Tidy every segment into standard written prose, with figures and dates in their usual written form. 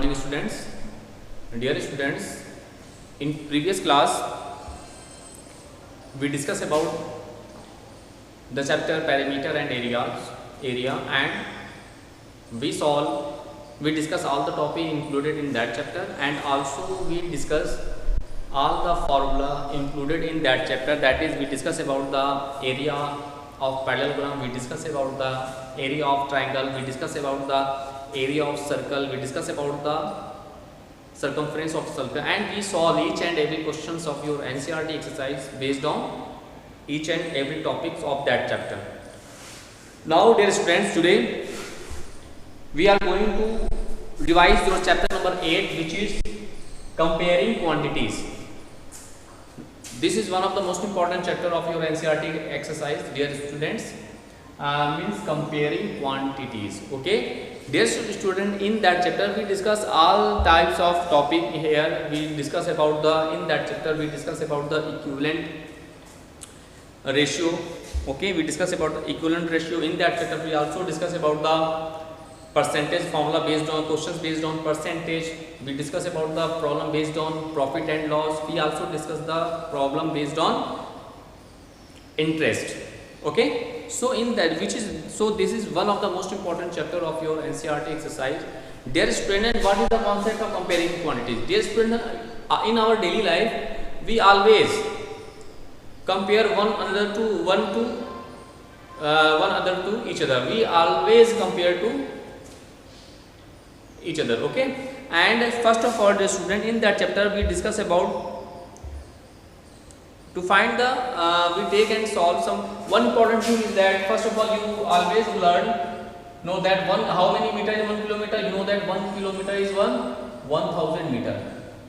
morning students. Dear students, in previous class we discussed about the chapter perimeter and area, and we discuss all the topic included in that chapter, and also we discuss all the formula included in that chapter. That is, we discuss about the area of parallelogram, we discuss about the area of triangle, we discuss about the area of circle, we discuss about the circumference of circle, and we solve each and every questions of your NCERT exercise based on each and every topics of that chapter. Now dear students, today we are going to revise your chapter number 8, which is comparing quantities. This is one of the most important chapter of your NCERT exercise, dear students. Means comparing quantities. Okay, dear student, in that chapter we discuss all types of topic. Here we discuss about in that chapter we discuss about the equivalent ratio. Okay, we discuss about the equivalent ratio. In that chapter we also discuss about the percentage formula based on questions based on percentage. We discuss about the problem based on profit and loss. We also discuss the problem based on interest. Okay, so in that this is one of the most important chapter of your NCERT exercise. Dear student, what is the concept of comparing quantities? Dear student, in our daily life we always compare one another to each other. We always compare to each other. Okay, and first of all, the student, in that chapter we discuss about to find the we take and solve some. One important thing is that first of all you always know that how many meter is 1 kilometer. You know that 1 kilometer is 1000 meter.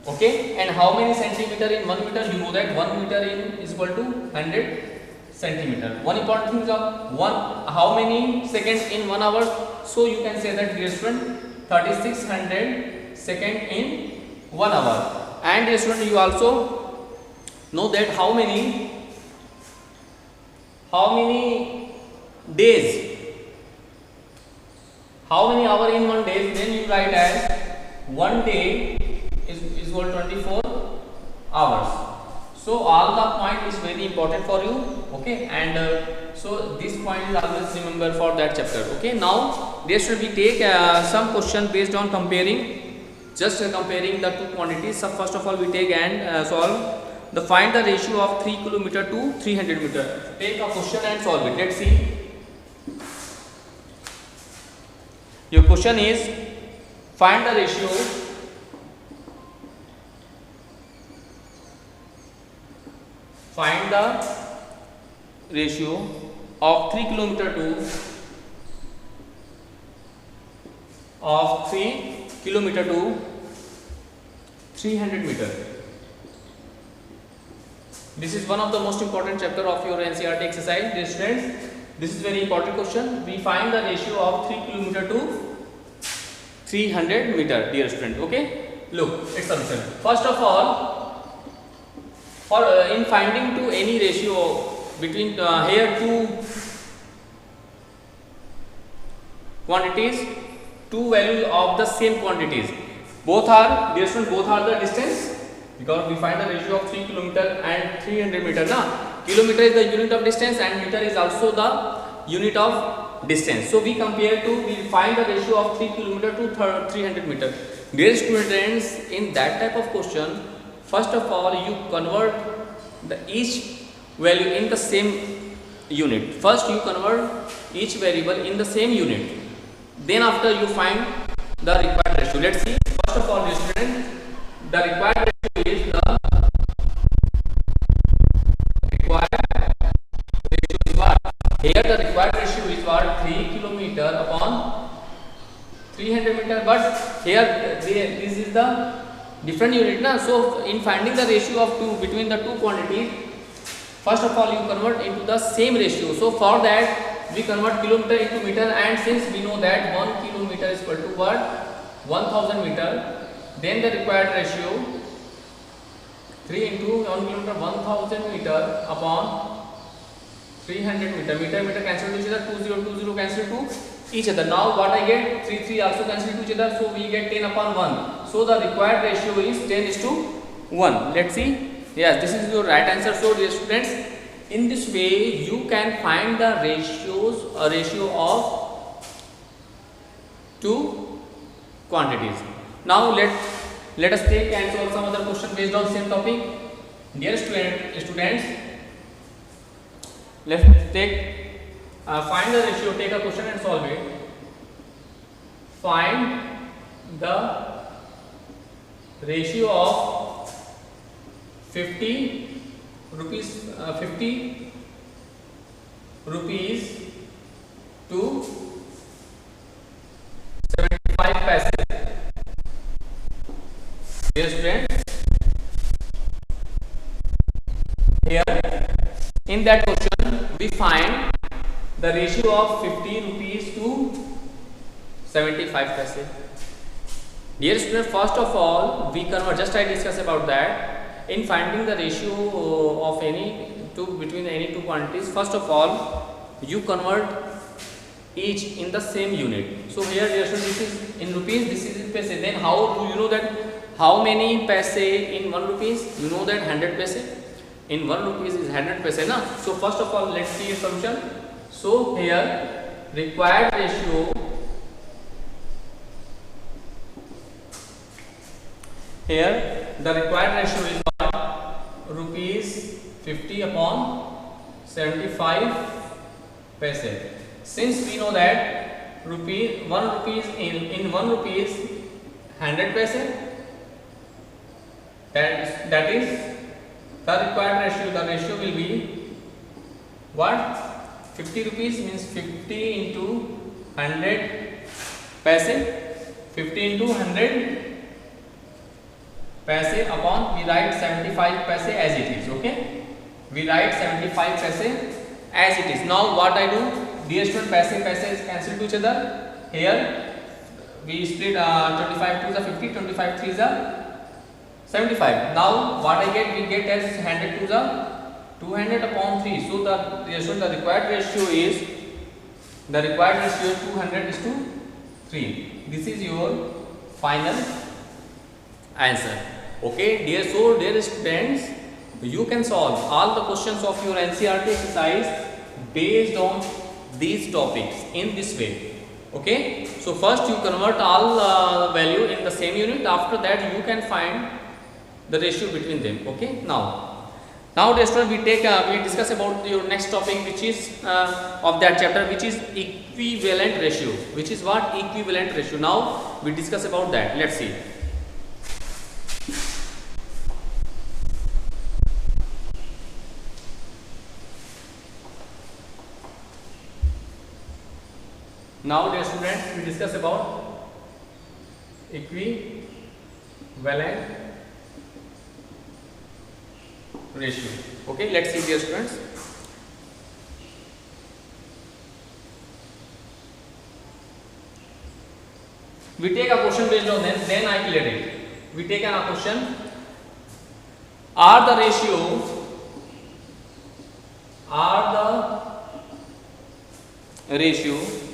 Okay, and how many centimeter in 1 meter? You know that 1 meter is equal to 100 centimeter. One important thing is how many seconds in 1 hour. So you can say that, dear student, 3600 second in 1 hour. And dear student, you also know that how many days, how many hour in 1 day. Then you write as 1 day is equal 24 hours. So all the point is very important for you. Okay, and so this point is always remember for that chapter. Okay, now there should be take some question based on comparing, comparing the two quantities. So first of all we take and solve the find the ratio of 3 kilometer to 300 meter. Take a question and solve it. Let's see. Your question is find the ratio of 3 kilometer to 300 meter. This is one of the most important chapter of your NCERT exercise, dear students. This is very important question. We find the ratio of 3 kilometer to 300 meter, dear student. Okay, look, it's solution. First of all, for in finding to any ratio between here two quantities, two values of the same quantities, both are, dear student, both are the distance, because we find the ratio of 3 kilometer and 300 meter. Kilometer is the unit of distance and meter is also the unit of distance. So we find the ratio of 3 kilometer to 300 meter. Dear students, in that type of question, first of all you convert each value in the same unit. First you convert each variable in the same unit. Then after you find the required ratio. Let's see. First of all, dear students, the required ratio is what? Here the required ratio is what? 3 kilometer upon 300 meter. But here this is the different unit. So in finding the ratio of between the two quantities, first of all you convert into the same ratio. So for that we convert kilometer into meter, and since we know that 1 kilometer is equal to what? 1000 meter, then the required ratio 3 into 1 kilometer 1000 meter upon 300 meter. Meter cancel to each other, 20 cancel to each other. Now what I get, 3 3 also cancel to each other, so we get 10 upon 1. So the required ratio is 10:1. Let's see. Yes, this is your right answer. So dear students, in this way you can find the ratio of two quantities. Now let us take and solve some other question based on same topic. Dear students, let's take find the ratio. Take a question and solve it. Find the ratio of 50 rupees to 75 paise. Dear students, here in that question we find the ratio of 50 rupees to 75 paise. Dear students, first of all we convert, just I discussed about that. In finding the ratio of between any two quantities, first of all you convert each in the same unit. So here dear students, this is in rupees, this is in paise. Then how do you know that how many paise in 1 rupees? You know that 100 paise in 1 rupees is 100 paise, na? So first of all let's see assumption. So here required ratio, here the required ratio is rupees 50 upon 75 paise. Since we know that 1 rupees in 1 rupees 100 paise, that is the required ratio. The ratio will be what? 50 rupees means 50 into 100 paise, 50 into 100 paise upon, we write 75 paise as it is. Okay, we write 75 paise as it is. Now what I do, dear student, paise is cancel to each other. Here we split 25 to the 50, 25 3 the 75. Now what I get, we get as 100 to the 200 upon 3. So the required ratio is 200:3. This is your final answer. Okay, dear students, you can solve all the questions of your NCERT exercise based on these topics in this way. Okay, so first you convert all value in the same unit. After that you can find the ratio between them. Okay, now dear student, we discuss about your next topic, which is of that chapter, which is equivalent ratio. Which is what? Equivalent ratio. Now we discuss about that. Let's see. Now dear students, we discuss about equivalent ratio. Okay, let's see dear students. We take a question based on then I clear it. We take a question. Are the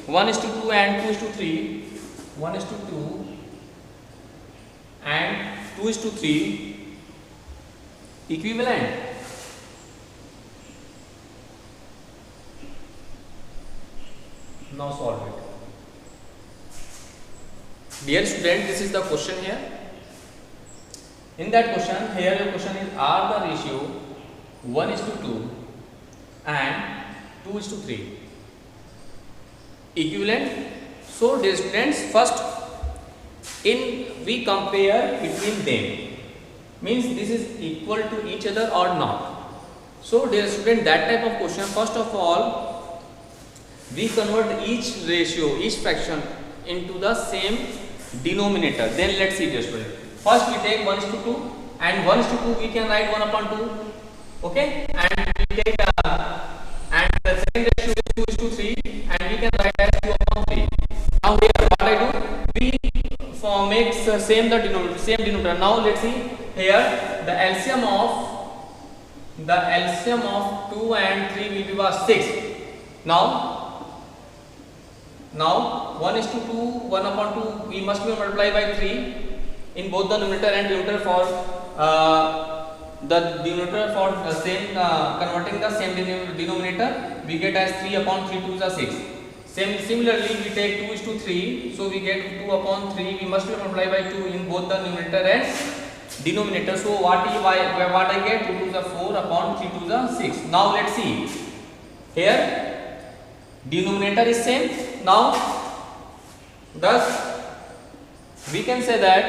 1:2 and 2:3, 1:2 and 2:3 equivalent? Now solve it. Dear student, this is the question here. In that question, here your question is, are the ratio 1:2 and 2:3 equivalent? So dear students, first we compare between them, means this is equal to each other or not. So dear student, that type of question, first of all we convert each ratio, each fraction into the same denominator. Then let's see dear student. First we take 1:2 and 1:2 we can write 1/2. Okay, and we take and the second ratio is 2:3 and we can write as 2/3. Now here what I do, we make same denominator. Now let's see here, the LCM of 2 and 3 will be 6. Now Now 1:2, 1/2 we must be multiplied by 3 in both the numerator and denominator for the denominator for the same converting the same denominator we get as 3/3 2 is 6. Similarly we take 2:3, so we get 2/3. We must be multiplied by 2 in both the numerator and denominator. So what I get, 2 to the 4/3 to the 6. Now let's see here, denominator is same. Now thus we can say that,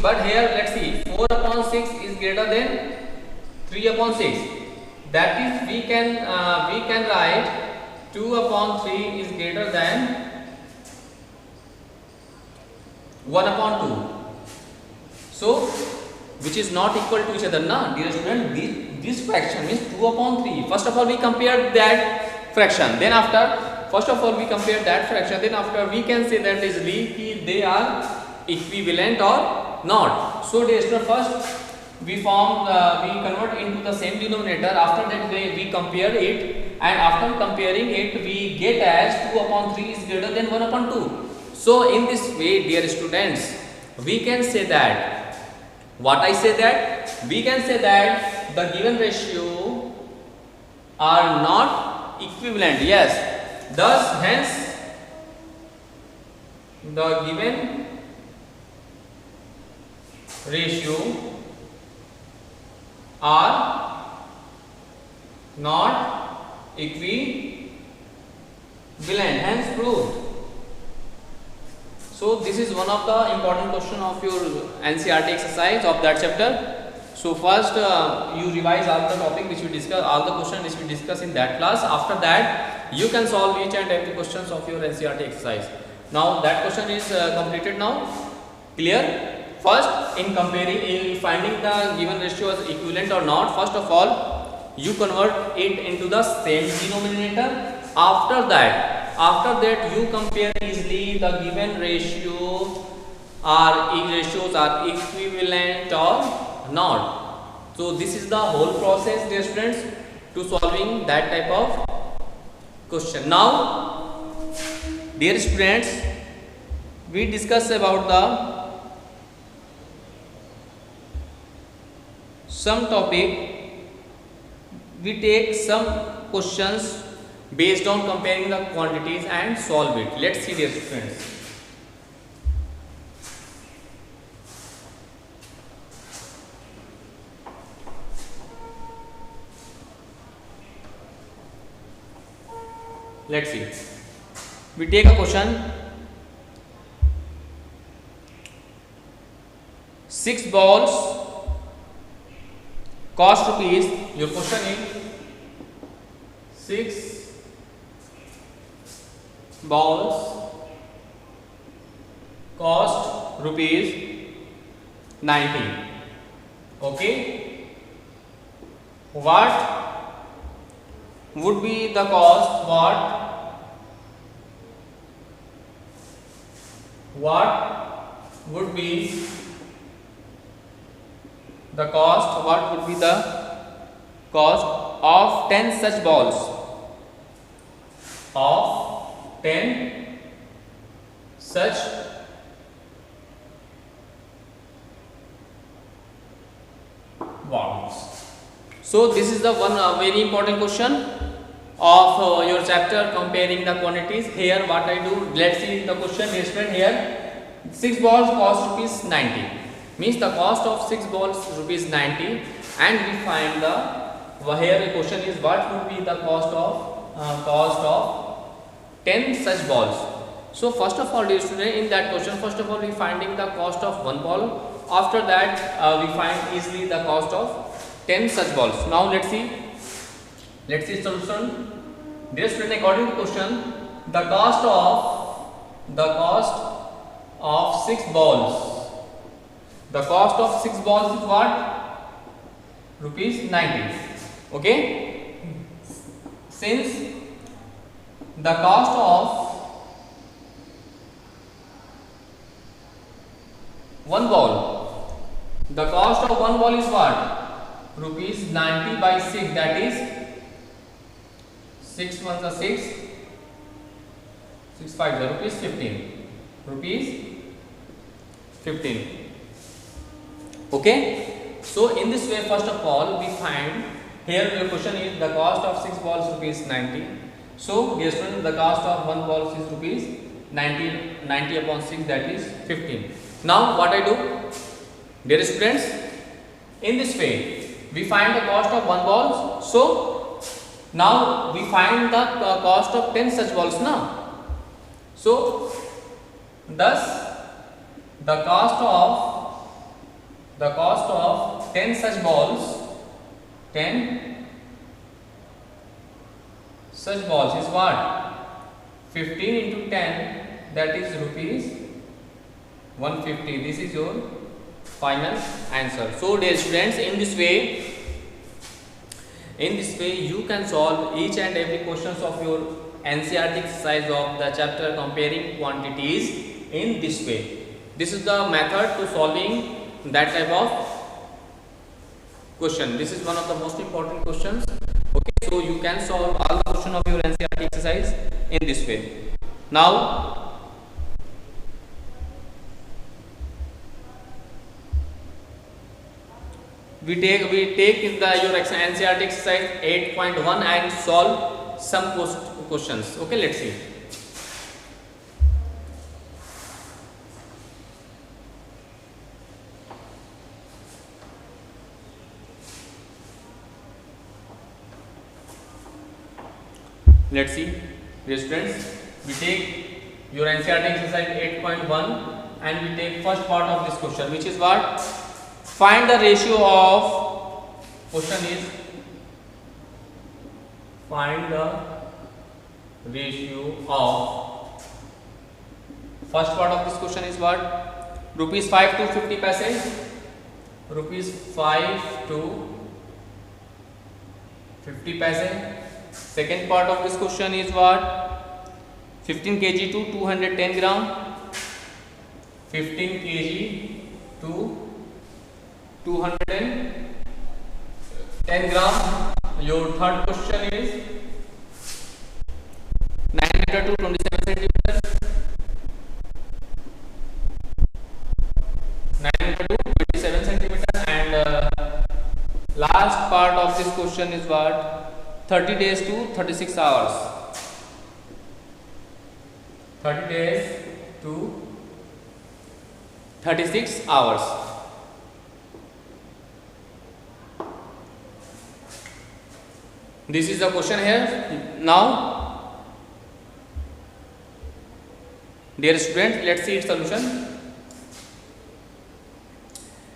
but here let's see, 4/6 is greater than 3/6. That is we can write 2/3 is greater than 1/2. So which is not equal to each other, na dear student. This fraction means 2/3. First of all we compare that fraction, then after we can say that easily they are equivalent or not. So dear student, first we convert into the same denominator. After that we compare it, and after comparing it we get as 2/3 is greater than 1/2. So in this way, dear students, we can say that, we can say that the given ratio are not equivalent. Yes, thus hence the given ratio are not equivalent, hence proved. So this is one of the important question of your NCERT exercise of that chapter. So first you revise all the topic which we discuss, all the question which we discuss in that class. After that you can solve each and every questions of your NCERT exercise. Now that question is completed now. Clear? First, in finding the given ratio as equivalent or not, first of all you convert it into the same denominator. After that you compare easily the given ratios are equivalent or not. So this is the whole process, dear students, to solving that type of question. Now dear students, we discuss about the some topic. We take some questions based on comparing the quantities and solve it. Let's see, dear students. Let's see. We take a question. 6 balls cost rupees. Your question is 6 balls cost rupees 90. Okay, what would be the cost? What would be the cost? What would be the cost of 10 such balls? Of 10 such balls. So this is the one very important question of your chapter, comparing the quantities. Here what I do, let's see the question. Here 6 balls cost rupees 90, means the cost of 6 balls rupees 90, and we find the here the question is what would be the cost of 10 such balls. So first of all, dear student, in that question, first of all we finding the cost of one ball. After that we find easily the cost of 10 such balls. Now let's see solution. Dear student, according to question, the cost of 6 balls, the cost of 6 balls is what? Rupees 90. Okay, since the cost of one ball, the cost of one ball is what? Rupees 90 by 6, that is 6 ones are 6, 650 rupees 15. Rupees 15. Okay. So in this way, first of all, we find here the question is the cost of 6 balls rupees 90. So dear students, the cost of 1 ball is rupees 90 upon 6, that is 15. Now what I do, dear students, in this way we find the cost of 1 ball. So now we find the cost of 10 such balls now. So thus the cost of 10 such balls, 10 such balls is what? 15 into 10, that is rupees 150. This is your final answer. So dear students, in this way you can solve each and every questions of your NCERT exercise of the chapter comparing quantities in this way. This is the method to solving that type of question. This is one of the most important questions. Okay, so you can solve all the question of your NCERT exercise in this way. Now we take in the your NCERT exercise 8.1 and solve some questions. Okay, let's see. Let's see, dear students, we take your NCERT exercise 8.1 and we take first part of this question, which is what? Find the ratio of, question is find the ratio of, first part of this question is what? Rupees 5 to 50 paise, rupees 5 to 50 paise. Second part of this question is what? 15 kg to 210 gram, 15 kg to 210 gram. Your third question is 9 meter to 27 centimeters, 9 meter to 27 centimeters, and last part of this question is what? 30 days to 36 hours. 30 days to 36 hours. This is the question here. Now, dear students, let's see its solution.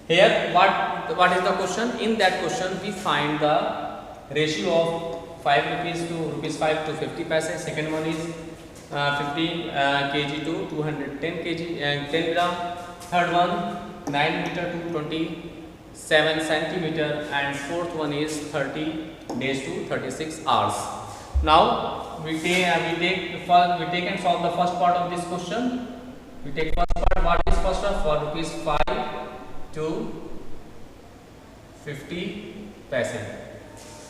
Here, what is the question? In that question, we find the ratio of 5 rupees to rupees 5 to 50 paise. Second one is 50 kg to 210 kg 10 gram. Third one 9 meter to 27 centimeter, and fourth one is 30 days to 36 hours. Now we take and solve the first part of this question. We take first part. What is first of for rupees 5 to 50 paise.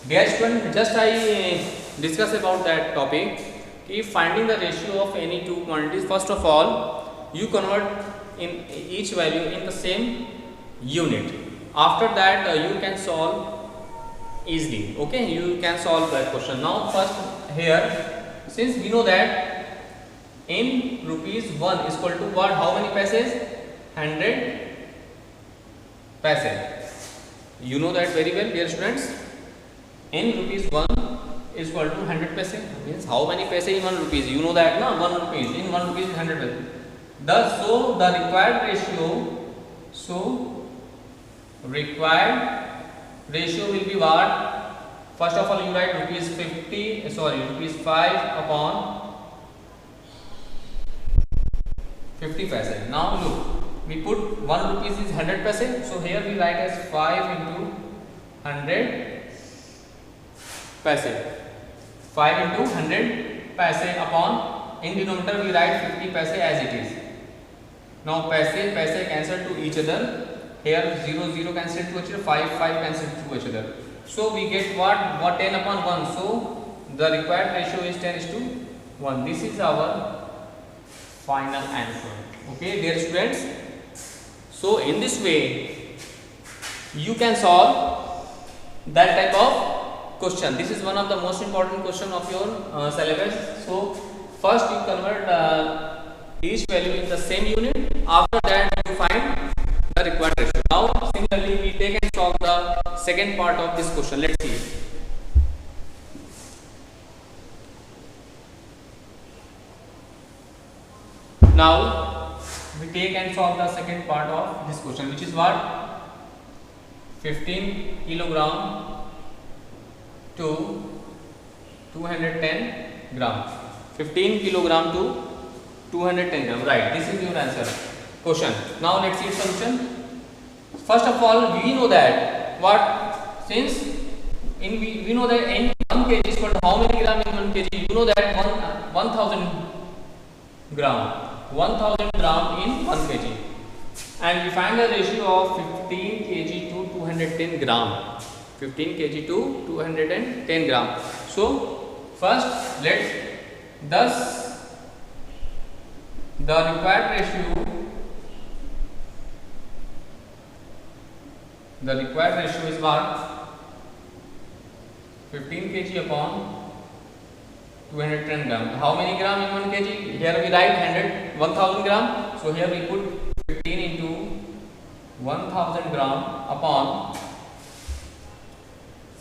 Dear student, just I discuss about that topic. If finding the ratio of any two quantities, first of all you convert in each value in the same unit. After that you can solve easily. Okay, you can solve that question. Now first here, since we know that in rupees 1 is equal to what? How many paises? 100 paise. You know that very well, dear students. In rupees 1 is equal to 100 paise. Means how many paise in 1 rupees? You know that, na? 1 rupees. In 1 rupees is 100 paise. Thus, so the required ratio will be what? First of all, you write rupees 5 upon 50 paise. Now look, we put 1 rupees is 100 paise. So here we write as 5 into 100 paise. 5 into 100 paise upon, in denominator we write 50 paise as it is. Now paise cancel to each other. Here 0 0 cancel to each other, 5 cancel to each other. So we get what 10 upon 1. So the required ratio is 10:1. This is our final answer. Okay, dear students. So in this way, you can solve that type of question. This is one of the most important question of your syllabus. So first you convert each value in the same unit. After that you find the required ratio. Now similarly we take and solve the second part of this question. Let's see. Now we take and solve the second part of this question, which is what? 15 kilogram to 210 gram. 15 kilogram to 210 gram. Right. This is your answer question. Now let's see its solution. First of all, we know that what, since in we know that in 1 kg is equal to how many gram in 1 kg? You know that 1000 gram. 1000 gram in 1 kg, and we find the ratio of 15 kg to 210 gram. 15 kg to 210 gram. So first thus the required ratio is what? 15 kg upon 210 gram. How many gram in 1 kg? Here we write 1000 gram. So here we put 15 into 1000 gram upon,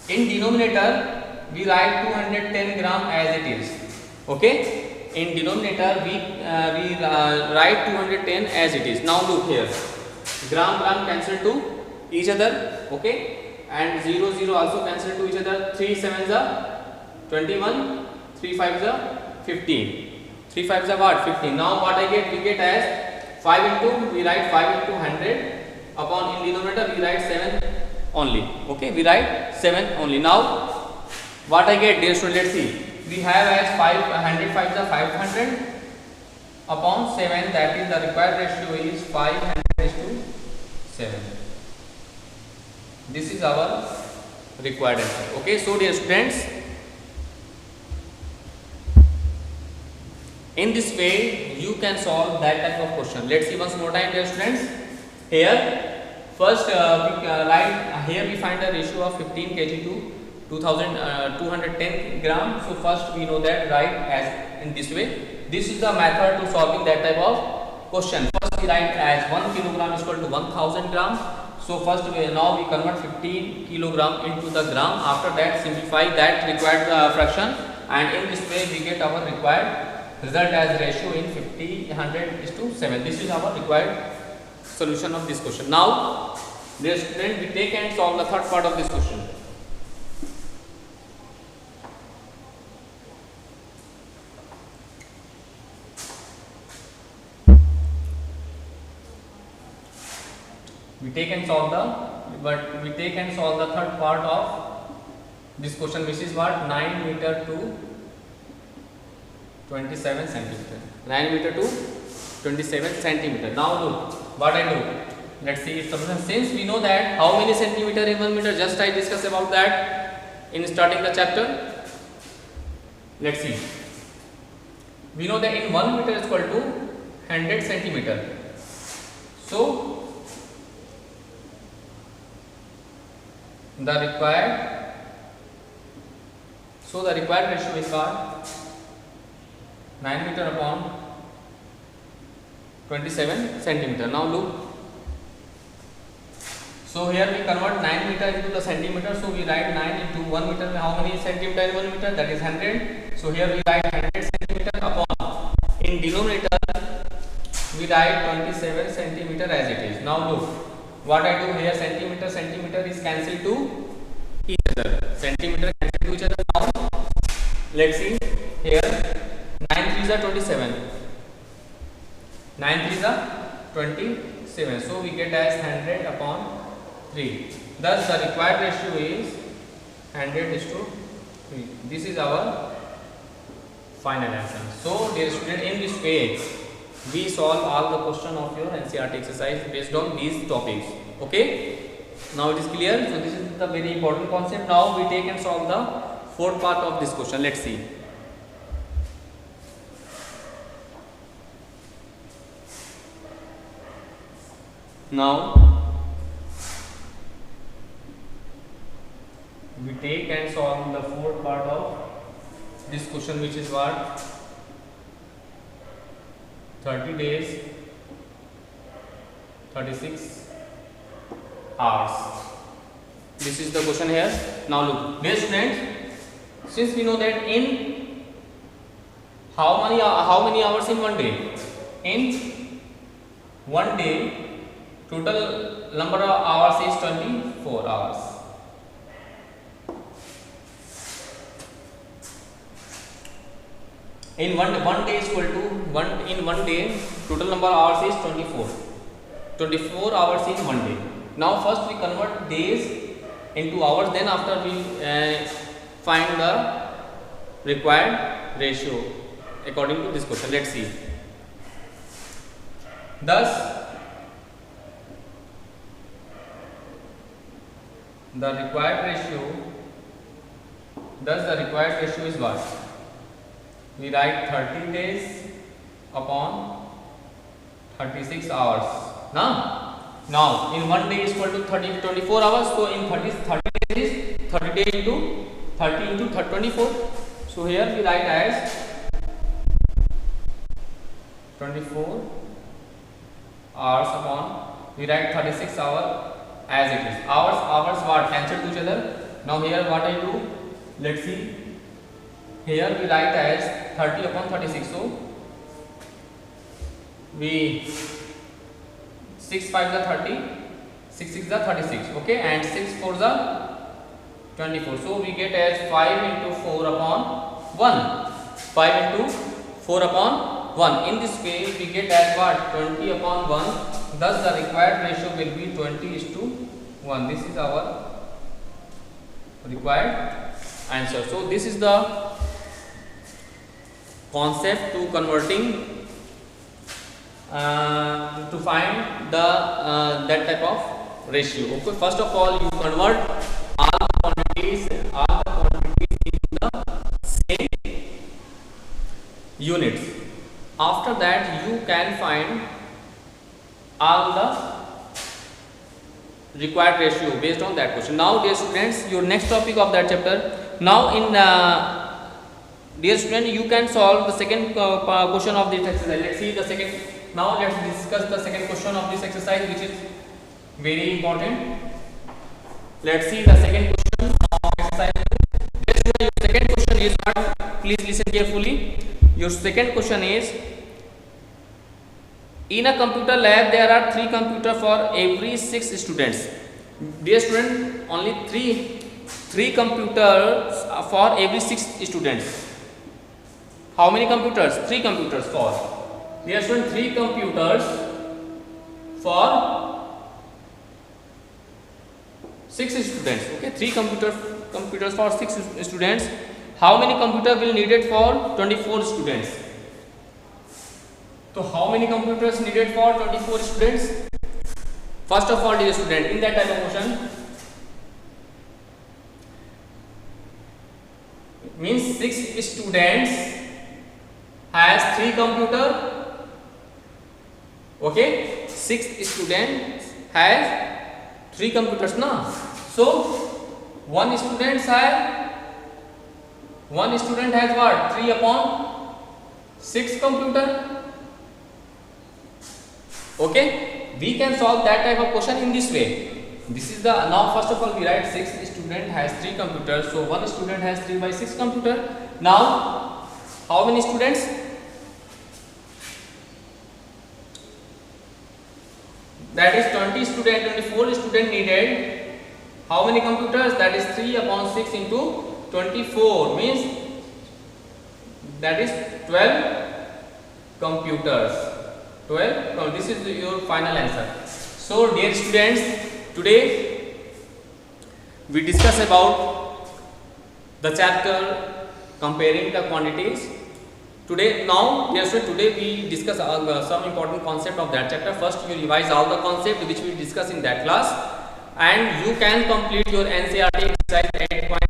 in denominator we write 210 gram as it is. Okay, in denominator we write 210 as it is. Now look here, gram cancel to each other. Okay, and 0 0 also cancel to each other. 3 7s are 21, 3 5s are 15. 3 5s are what? 15. Now what I get? We get as 5 into, we write 5 into 100 upon, in denominator we write 7 only. Okay, we write 7 only. Now what I get, dear student? Let's see. We have as 500 5s are 500 upon 7, that is the required ratio is 500 to 7. This is our required answer. Okay, so dear students, in this way you can solve that type of question. Let's see once more time, dear students. Here first here we find the ratio of 15 kg to 210 gram. So first we know that, right, as in this way. This is the method to solving that type of question. First we write as 1 kilogram is equal to 1000 gram. So first now we convert 15 kilogram into the gram. After that simplify that required fraction, and in this way we get our required result as ratio in 50 to 7. This is our required solution of this question. Now dear student, we take and solve the third part of this question. We take and solve the third part of this question, which is what? 9 meter to 27 centimeter. 9 meter to 27 centimeter. Now look what I do. Let's see its solution. Since we know that how many centimeter in 1 meter, just I discussed about that in starting the chapter. Let's see. We know that in 1 meter is equal to 100 centimeter. So the required ratio is what? 9 meter upon 27 centimeter. Now look. So here we convert 9 meter into the centimeter. So we write 9 into 1 meter. How many centimeter in 1 meter? That is 100. So here we write 100 centimeter upon, in denominator we write 27 centimeter as it is. Now look what I do here. Centimeter is cancelled to each other. Centimeter cancelled to each other. Now let's see here. 9 3s are 27. 9 3s are 27. So we get as 100 upon 3. Thus the required ratio is 100 is to 3. This is our final answer. So dear student, in this way we solve all the question of your NCERT exercise based on these topics. Okay, now it is clear. So this is the very important concept. Now we take and solve the fourth part of this question. Let's see. Now we take and solve the fourth part of this question, which is what 30 days 36 hours. This is the question here. Now look, dear students, since we know that in how many hours in one day? In one day total number of hours is 24 hours. In one day is equal to in one day total number of hours is 24 hours in one day. Now first we convert days into hours, then after we find the required ratio according to this question. Let's see. Thus the required ratio is what? We write 30 days upon 36 hours. Now in one day is equal to 24 hours. So in 30 days is 30 days into 30 into 24. So here we write as 24 hours upon, we write 36 hours as it is. Hours what? Cancel to each other. Now here what I do? Let's see. Here we write as 30 upon 36. So we 6 5 the 30, 6 6 the 36. Okay, and 6 4 the 24. So we get as 5 into 4 upon 1. 5 into 4 upon 1. In this way we get as what? 20 upon 1. Thus the required ratio will be 20:1. This is our required answer. So this is the concept to converting to find the that type of ratio. Okay, first of all you convert all the quantities into the same units. After that you can find all the required ratio based on that question. Now dear students, your next topic of that chapter. Now in dear student, you can solve the second question of this exercise. Let's see the second. Now let's discuss the second question of this exercise, which is very important. Let's see the second question of exercise. Dear student, your second question is what? Please listen carefully. Your second question is: in a computer lab there are 3 computers for every 6 students. Dear student, only 3 computers for every 6 students. How many computers? 3 computers for. Dear student, 3 computers for 6 students. Okay, 3 computers for 6 students. How many computers will needed for 24 students? So how many computers needed for 24 students? First of all, dear student, in that type of question, means 6 students has 3 computer. Okay, 6 students has 3 computers now. So one student has what? 3 upon 6 computer. Okay, we can solve that type of question in this way. This is the, now first of all we write 6 student has 3 computers. So one student has 3 by 6 computer. Now how many students? That is 20 student, 24 student needed. How many computers? That is 3 upon 6 into 24, means that is 12 computers. 12. Now this is your final answer. So dear students, today we discuss about the chapter comparing the quantities. Today, now dear students, today we discuss some important concept of that chapter. First you revise all the concept which we discuss in that class, and you can complete your NCERT exercise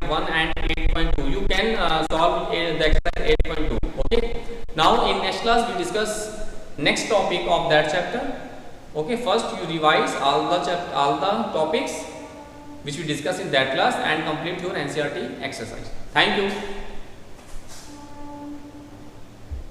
8.1 and 8.2. You can solve the exercise 8.2. Okay. Now in next class we discuss next topic of that chapter, Okay, first you revise all the topics which we discussed in that class and complete your NCERT exercise. Thank you.